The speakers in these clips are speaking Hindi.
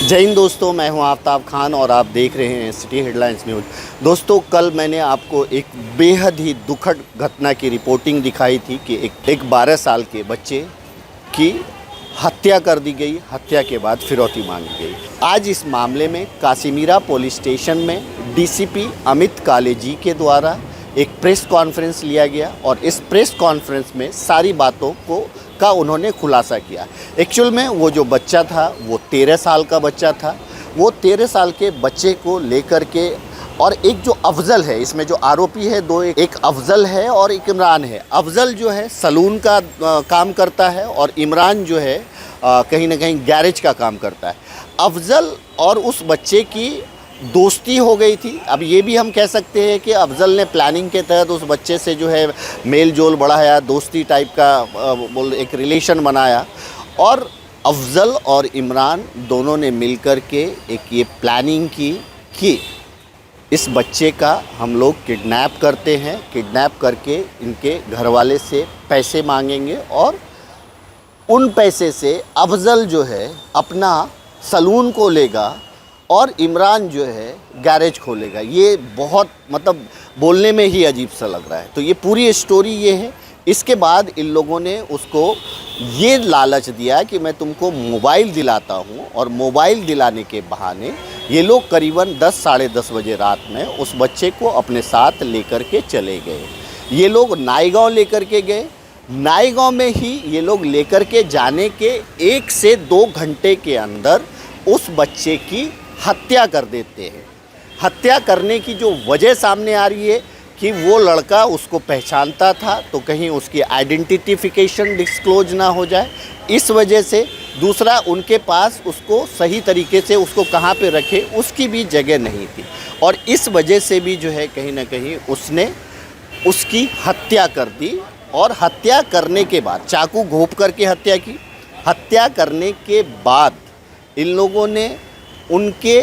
जय हिंद दोस्तों, मैं हूं आफ्ताब खान और आप देख रहे हैं सिटी हेडलाइंस न्यूज़। दोस्तों, कल मैंने आपको एक बेहद ही दुखद घटना की रिपोर्टिंग दिखाई थी कि एक 12 साल के बच्चे की हत्या कर दी गई। हत्या के बाद फिरौती मांगी गई। आज इस मामले में कासीमीरा पुलिस स्टेशन में डीसीपी अमित काले जी के द्वारा एक प्रेस कॉन्फ्रेंस लिया गया और इस प्रेस कॉन्फ्रेंस में सारी बातों का उन्होंने खुलासा किया। एक्चुअल में वो जो बच्चा था वो 13 साल का बच्चा था। वो 13 साल के बच्चे को लेकर के और एक जो अफजल है, इसमें जो आरोपी है दो, एक अफजल है और एक इमरान है। अफजल जो है सलून का काम करता है और इमरान जो है कहीं ना कहीं गैरेज का काम करता है। अफजल और उस बच्चे की दोस्ती हो गई थी। अब ये भी हम कह सकते हैं कि अफजल ने प्लानिंग के तहत उस बच्चे से जो है मेल जोल बढ़ाया, दोस्ती टाइप का एक रिलेशन बनाया और अफजल और इमरान दोनों ने मिलकर के एक ये प्लानिंग की कि इस बच्चे का हम लोग किडनैप करते हैं, किडनैप करके इनके घर वाले से पैसे मांगेंगे और उन पैसे से अफजल जो है अपना सलून को लेगा और इमरान जो है गैरेज खोलेगा। ये बहुत बोलने में ही अजीब सा लग रहा है। तो ये पूरी स्टोरी ये है। इसके बाद इन लोगों ने उसको ये लालच दिया कि मैं तुमको मोबाइल दिलाता हूँ और मोबाइल दिलाने के बहाने ये लोग करीबन 10 साढ़े 10 बजे रात में उस बच्चे को अपने साथ लेकर के चले गए। ये लोग नाईगांव लेकर के गए। नाईगांव में ही ये लोग लेकर के जाने के 1 से 2 घंटे के अंदर उस बच्चे की हत्या कर देते हैं। हत्या करने की जो वजह सामने आ रही है कि वो लड़का उसको पहचानता था तो कहीं उसकी आइडेंटिफिकेशन डिस्क्लोज ना हो जाए, इस वजह से। दूसरा, उनके पास उसको सही तरीके से उसको कहाँ पे रखे उसकी भी जगह नहीं थी और इस वजह से भी जो है कहीं ना कहीं उसने उसकी हत्या कर दी। और हत्या करने के बाद चाकू घोंप करके हत्या की। हत्या करने के बाद इन लोगों ने उनके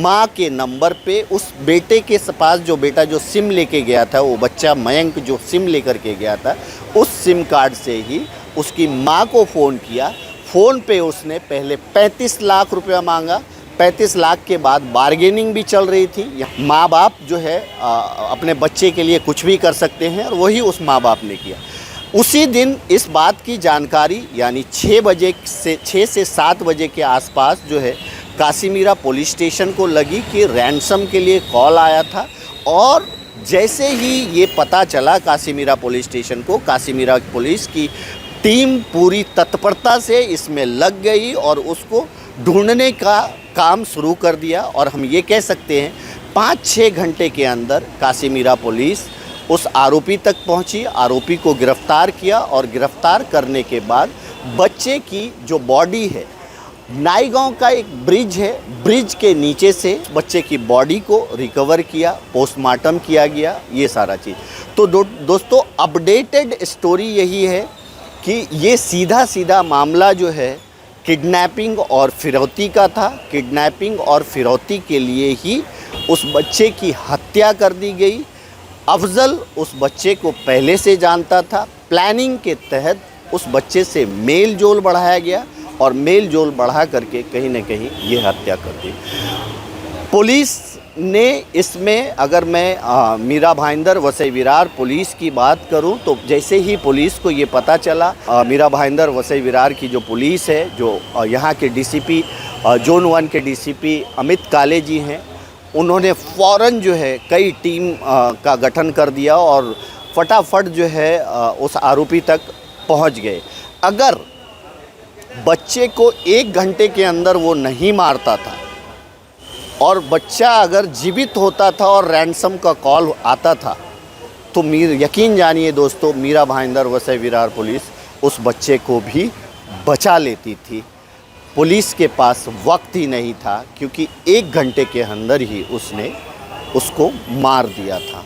माँ के नंबर पे उस बेटे के पास, जो बेटा जो सिम लेके गया था, वो बच्चा मयंक जो सिम लेकर के गया था, उस सिम कार्ड से ही उसकी माँ को फ़ोन किया। फ़ोन पे उसने पहले 35 लाख रुपया मांगा। 35 लाख के बाद बार्गेनिंग भी चल रही थी। माँ बाप जो है अपने बच्चे के लिए कुछ भी कर सकते हैं और वही उस माँ बाप ने किया। उसी दिन इस बात की जानकारी यानी 6 से 7 बजे के आसपास जो है कासीमीरा पुलिस स्टेशन को लगी कि रैंसम के लिए कॉल आया था। और जैसे ही ये पता चला कासीमीरा पुलिस स्टेशन को, कासीमीरा पुलिस की टीम पूरी तत्परता से इसमें लग गई और उसको ढूंढने का काम शुरू कर दिया। और हम ये कह सकते हैं 5-6 घंटे के अंदर कासीमीरा पुलिस उस आरोपी तक पहुंची, आरोपी को गिरफ्तार किया और गिरफ्तार करने के बाद बच्चे की जो बॉडी है, नाईगांव का एक ब्रिज है, ब्रिज के नीचे से बच्चे की बॉडी को रिकवर किया, पोस्टमार्टम किया गया, ये सारा चीज़। तो दोस्तों, अपडेटेड स्टोरी यही है कि ये सीधा मामला जो है किडनैपिंग और फिरौती का था। किडनैपिंग और फिरौती के लिए ही उस बच्चे की हत्या कर दी गई। अफजल उस बच्चे को पहले से जानता था। प्लानिंग के तहत उस बच्चे से मेल जोल बढ़ाया गया और मेल जोल बढ़ा करके कहीं ना कहीं ये हत्या कर दी। पुलिस ने इसमें, अगर मैं मीरा भाईंदर वसई विरार पुलिस की बात करूं, तो जैसे ही पुलिस को ये पता चला, मीरा भाईंदर वसई विरार की जो पुलिस है, जो यहाँ के डीसीपी जोन 1 के डीसीपी अमित काले जी हैं, उन्होंने फ़ौरन जो है कई टीम का गठन कर दिया और फटाफट जो है उस आरोपी तक पहुँच गए। अगर बच्चे को 1 घंटे के अंदर वो नहीं मारता था और बच्चा अगर जीवित होता था और रैंसम का कॉल आता था, तो यकीन जानिए दोस्तों, मीरा भाईंदर वसई विरार पुलिस उस बच्चे को भी बचा लेती थी। पुलिस के पास वक्त ही नहीं था क्योंकि 1 घंटे के अंदर ही उसने उसको मार दिया था।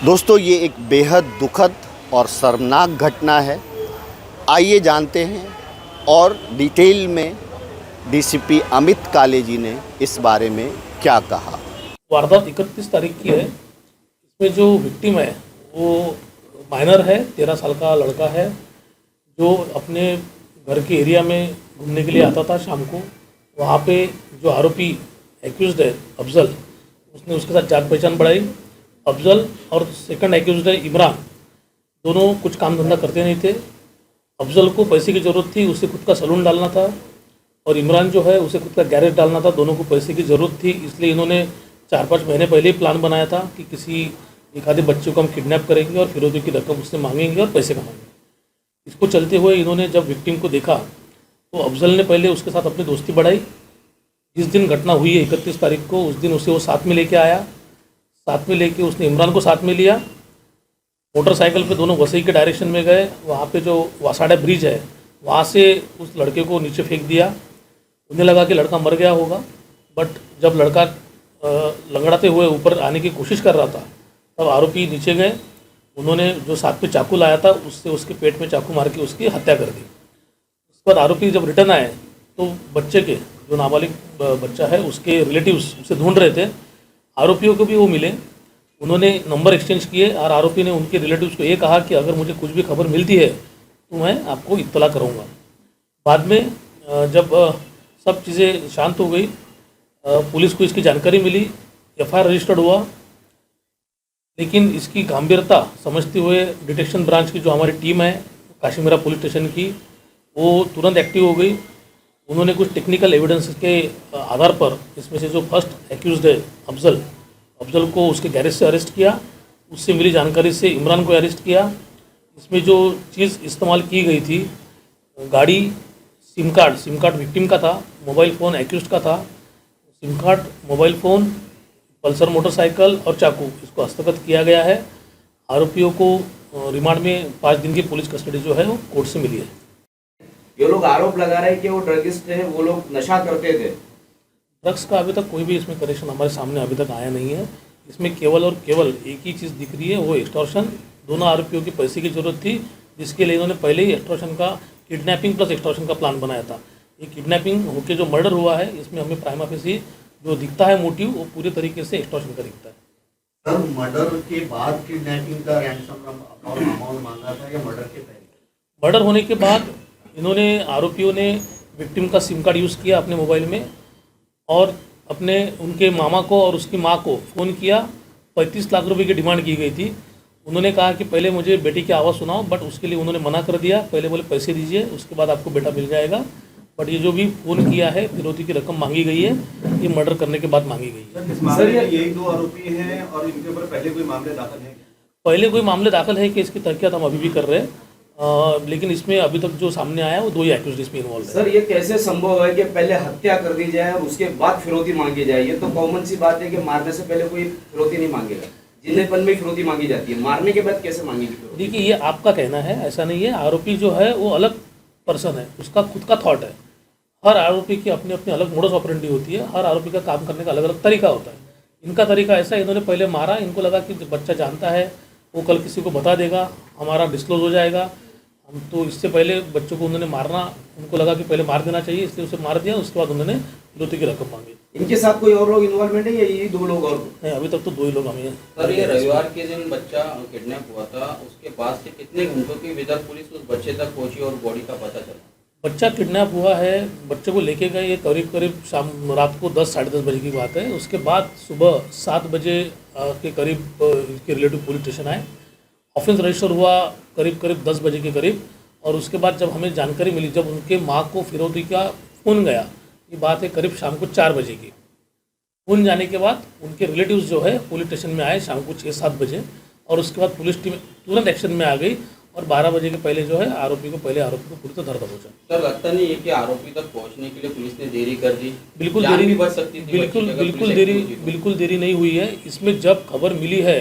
दोस्तों, ये एक बेहद दुखद और शर्मनाक घटना है। आइए जानते हैं और डिटेल में डीसीपी अमित काले जी ने इस बारे में क्या कहा। वारदात 31 तारीख की है। इसमें जो विक्टिम है वो माइनर है, 13 साल का लड़का है जो अपने घर के एरिया में घूमने के लिए आता था शाम को। वहाँ पे जो आरोपी एक्यूज्ड है अफजल, उसने उसके साथ जान पहचान बढ़ाई। अफजल और सेकंड एक्यूज्ड है इमरान, दोनों कुछ काम धंधा करते नहीं थे। अफजल को पैसे की ज़रूरत थी, उसे खुद का सलून डालना था, और इमरान जो है उसे खुद का गैरेज डालना था। दोनों को पैसे की ज़रूरत थी, इसलिए इन्होंने 4-5 महीने पहले ही प्लान बनाया था कि किसी एक आधे बच्चे को हम किडनैप करेंगे और फिरौती की रकम उससे मांगेंगे और पैसे कमाएंगे। इसको चलते हुए इन्होंने जब विक्टिम को देखा तो अफजल ने पहले उसके साथ अपनी दोस्ती बढ़ाई। जिस दिन घटना हुई है 31 तारीख को, उस दिन उसे वो साथ में लेके आया। साथ में लेके उसने इमरान को साथ में लिया। मोटरसाइकिल पे दोनों वसई के डायरेक्शन में गए। वहाँ पे जो वासाड़ा ब्रिज है वहाँ से उस लड़के को नीचे फेंक दिया। उन्हें लगा कि लड़का मर गया होगा, बट जब लड़का लंगड़ाते हुए ऊपर आने की कोशिश कर रहा था तब आरोपी नीचे गए। उन्होंने जो साथ में चाकू लाया था उससे उसके पेट में चाकू मार के उसकी हत्या कर दी। उसके बाद आरोपी जब रिटर्न आए तो बच्चे के जो नाबालिग बच्चा है उसके रिलेटिव्स उसे ढूंढ रहे थे। आरोपियों को भी वो मिले, उन्होंने नंबर एक्सचेंज किए और आरोपी ने उनके रिलेटिव्स को ये कहा कि अगर मुझे कुछ भी खबर मिलती है तो मैं आपको इत्तला करूँगा। बाद में जब सब चीज़ें शांत हो गई, पुलिस को इसकी जानकारी मिली, एफआईआर रजिस्टर्ड हुआ। लेकिन इसकी गंभीरता समझते हुए डिटेक्शन ब्रांच की जो हमारी टीम है काशीमेरा पुलिस स्टेशन की, वो तुरंत एक्टिव हो गई। उन्होंने कुछ टेक्निकल एविडेंस के आधार पर इसमें से जो फर्स्ट एक्यूज्ड है अफजल को उसके गैरेज से अरेस्ट किया। उससे मिली जानकारी से इमरान को अरेस्ट किया। इसमें जो चीज़ इस्तेमाल की गई थी, गाड़ी, सिम कार्ड विक्टिम का था, मोबाइल फ़ोन एक्यूज्ड का था। SIM card, mobile phone, Pulsar motorcycle और चाकू, इसको हस्तगत किया गया है। आरोपियों को रिमांड में 5 दिन की पुलिस कस्टडी जो है वो कोर्ट से मिली है। ये लोग आरोप लगा रहे हैं कि वो ड्रगिस्ट है, वो लोग नशा करते थे। ड्रग्स का अभी तक कोई भी इसमें कनेक्शन हमारे सामने अभी तक आया नहीं है। इसमें केवल और केवल एक ही चीज़ दिख रही है, वो एक्सटॉर्शन। दोनों आरोपियों की पैसे की ज़रूरत थी, जिसके लिए इन्होंने पहले ही एक्सटॉर्शन का, किडनैपिंग प्लस एक्सटॉर्शन का प्लान बनाया था। ये किडनैपिंग होकर जो मर्डर हुआ है, इसमें हमें प्राइमा फेसी जो दिखता है मोटिव, वो पूरे तरीके से एक्सटॉर्शन का दिखता है। सर, मर्डर के बाद किडनैपिंग का रैंसम अमाउंट मांगा था या मर्डर के पहले? मर्डर होने के बाद इन्होंने, आरोपियों ने विक्टिम का सिम कार्ड यूज़ किया अपने मोबाइल में और अपने उनके मामा को और उसकी माँ को फ़ोन किया। 35 लाख रुपए की डिमांड की गई थी। उन्होंने कहा कि पहले मुझे बेटी की आवाज़ सुनाओ, बट उसके लिए उन्होंने मना कर दिया। पहले बोले पैसे दीजिए, उसके बाद आपको बेटा मिल जाएगा। बट ये जो भी फ़ोन किया है, फिरौती की रकम मांगी गई है, ये मर्डर करने के बाद मांगी गई है। इस मामले में यही 2 आरोपी हैं और इनके ऊपर पहले कोई मामले दाखिल हैं? पहले कोई मामले दाखिल है कि इसकी तहकीकात हम अभी भी कर रहे हैं, लेकिन इसमें अभी तक जो सामने आया है वो 2 ही एक्यूज्ड इसमें इन्वॉल्व है। सर, ये कैसे संभव है कि पहले हत्या कर दी जाए और उसके बाद फिरौती मांगी जाए? ये तो कॉमन सी बात है कि मारने से पहले कोई फिरौती नहीं मांगेगा। जिंदपन में फिरौती मांगी जाती है, मारने के बाद कैसे मांगेगी फिरौती? देखिए, ये आपका कहना है, ऐसा नहीं है। आरोपी जो है वो अलग पर्सन है, उसका खुद का थॉट है। हर आरोपी की अपनी अपनी अलग मोडस ऑपरेंडी होती है, हर आरोपी का काम करने का अलग अलग तरीका होता है। इनका तरीका ऐसा है, इन्होंने पहले मारा, इनको लगा कि बच्चा जानता है, वो कल किसी को बता देगा, हमारा डिस्क्लोज हो जाएगा। हम तो इससे पहले बच्चों को उन्होंने मारना, उनको लगा कि पहले मार देना चाहिए, इसलिए उसे मार दिया। उसके बाद उन्होंने फिरौती की रकम मांगी। इनके साथ कोई और लोग इन्वॉल्वमेंट है या यही 2 लोग और? नहीं, अभी तक तो 2 ही लोग हमें। सर, ये रविवार के दिन बच्चा किडनैप हुआ था, उसके बाद से कितने घंटों की विदर पुलिस उस बच्चे तक पहुंची और बॉडी का पता चला? बच्चा किडनैप हुआ है, बच्चे को लेके गए, ये करीब करीब शाम रात को 10 साढ़े 10 बजे की बात है। उसके बाद सुबह 7 बजे के करीब इसके रिलेटिव पुलिस स्टेशन आए। ऑफेंस रजिस्टर हुआ करीब 10 बजे के करीब। और उसके बाद जब हमें जानकारी मिली, जब उनके माँ को फिरौती का फ़ोन गया, ये बात है करीब शाम को 4 बजे की। फ़ोन जाने के बाद उनके रिलेटिव्स जो है पुलिस स्टेशन में आए शाम को 6-7 बजे, और उसके बाद पुलिस टीम तुरंत एक्शन में आ गई और 12 बजे के पहले जो है आरोपी को पूरी तरह धर दबोचा। सर, लगता नहीं है कि आरोपी तक पहुंचने के लिए पुलिस ने देरी कर दी? बिल्कुल जान देरी भी बच सकती थी, बिल्कुल देरी नहीं हुई है। इसमें जब खबर मिली है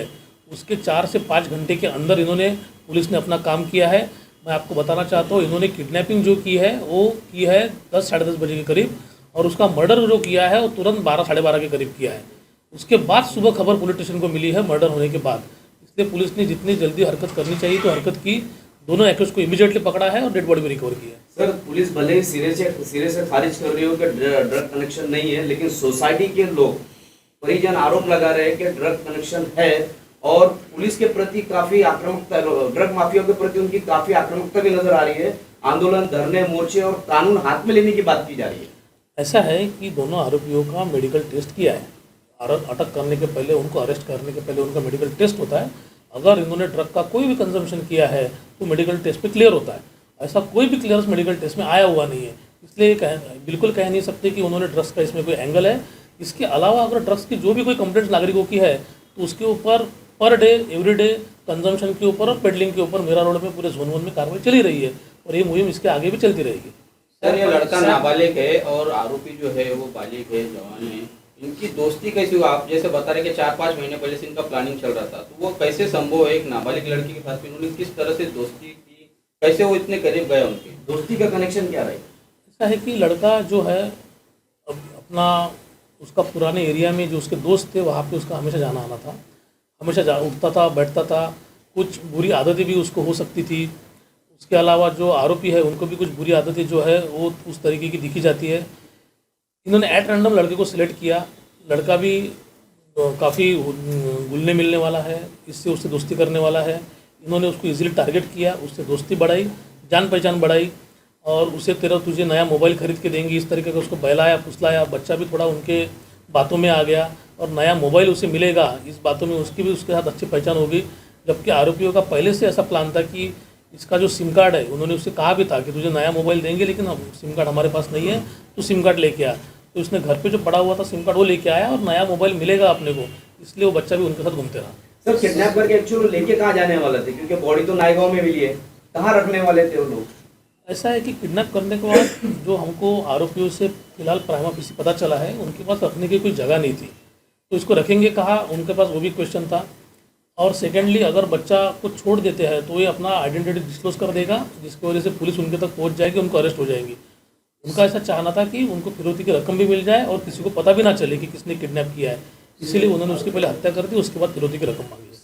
उसके 4 से 5 घंटे के अंदर इन्होंने, पुलिस ने अपना काम किया है। मैं आपको बताना चाहता हूँ, इन्होंने किडनैपिंग जो की है वो की है 10 साढ़े 10 बजे के करीब, और उसका मर्डर जो किया है वो तुरंत 12 साढ़े 12 के करीब किया है। उसके बाद सुबह खबर पुलिस स्टेशन को मिली है मर्डर होने के बाद, इसलिए पुलिस ने जितनी जल्दी हरकत करनी चाहिए तो हरकत की। दोनों एक्यूज को इमीडिएटली पकड़ा है और डेड बॉडी भी रिकवर की है। सर, पुलिस भले ही सिरे से खारिज कर रही हो कि ड्रग कनेक्शन नहीं है, लेकिन सोसाइटी के लोग, परिजन आरोप लगा रहे हैं कि ड्रग कनेक्शन है और पुलिस के प्रति काफी आक्रामकता, ड्रग माफिया के प्रति उनकी काफी आक्रामकता भी नजर आ रही है। आंदोलन, धरने, मोर्चे और कानून हाथ में लेने की बात की जा रही है। ऐसा है कि दोनों आरोपियों का मेडिकल टेस्ट किया है। अटक करने के पहले, उनको अरेस्ट करने के पहले उनका मेडिकल टेस्ट होता है। अगर इन्होंने ड्रग का कोई भी कंजम्पशन किया है तो मेडिकल टेस्ट पे क्लियर होता है। ऐसा कोई भी क्लियरेंस मेडिकल टेस्ट में आया हुआ नहीं है, इसलिए बिल्कुल कह नहीं सकते कि उन्होंने ड्रग्स का इसमें कोई एंगल है। इसके अलावा अगर ड्रग्स की जो भी कोई कंप्लेंट्स नागरिकों की है तो उसके ऊपर पर डे एवरीडे कंजम्पशन के ऊपर और पेडलिंग के ऊपर मेरा रोड में पूरे जोन 1 में कार्रवाई चली रही है और ये मुहिम इसके आगे भी चलती रहेगी। सर, ये लड़का नाबालिग है और आरोपी जो है वो बालिग है, जवान है। इनकी दोस्ती कैसी हुई? आप जैसे बता रहे कि 4-5 महीने पहले से इनका प्लानिंग चल रहा था, तो वो कैसे संभव है? एक नाबालिग लड़की के साथ इन्होंने किस तरह से दोस्ती की? कैसे वो इतने करीब गए उनके? दोस्ती का कनेक्शन क्या रहा? ऐसा है कि लड़का जो है अब अपना उसका पुराने एरिया में जो उसके दोस्त थे वहाँ पे उसका हमेशा जाना आना था, हमेशा उठता था, बैठता था। कुछ बुरी आदतें भी उसको हो सकती थी। उसके अलावा जो आरोपी है उनको भी कुछ बुरी आदतें जो है वो उस तरीके की दिखी जाती है। इन्होंने एट रैंडम लड़के को सिलेक्ट किया। लड़का भी काफ़ी घुलने मिलने वाला है, इससे उससे दोस्ती करने वाला है। इन्होंने उसको इजीली टारगेट किया, उससे दोस्ती बढ़ाई, जान पहचान बढ़ाई और उसे तुझे नया मोबाइल खरीद के देंगे, इस तरीके का उसको बहलाया फुसलाया। बच्चा भी थोड़ा उनके बातों में आ गया और नया मोबाइल उसे मिलेगा, इस बातों में उसकी भी उसके साथ अच्छी पहचान होगी। जबकि आरोपियों का पहले से ऐसा प्लान था कि इसका जो सिम कार्ड है, उन्होंने उससे कहा भी था कि तुझे नया मोबाइल देंगे लेकिन हम सिम कार्ड हमारे पास नहीं है, तो सिम कार्ड लेके आ। तो उसने घर पे जो पड़ा हुआ था सिम कार्ड वो लेके आया और नया मोबाइल मिलेगा अपने को, इसलिए वो बच्चा भी उनके साथ घूमते रहा। सर, किडनैप करके एक्चुअली लेके कहाँ जाने वाले थे? क्योंकि बॉडी तो नायगांव में मिली है, कहाँ रखने वाले थे वो लोग? ऐसा है कि किडनैप करने के बाद जो हमको आरोपियों से फिलहाल प्राइमा फेसी पता चला है, उनके पास रखने की कोई जगह नहीं थी, तो इसको रखेंगे कहाँ, उनके पास वो भी क्वेश्चन था। और सेकेंडली अगर बच्चा को छोड़ देते हैं तो ये अपना आइडेंटिटी डिस्क्लोज कर देगा, जिसकी वजह से पुलिस उनके तक पहुंच जाएगी, उनको अरेस्ट हो जाएंगी। उनका ऐसा चाहना था कि उनको फिरौती की रकम भी मिल जाए और किसी को पता भी ना चले कि किसने किडनैप किया है, इसीलिए उन्होंने उसकी पहले हत्या कर दी, उसके बाद फिरौती की रकम मांगी।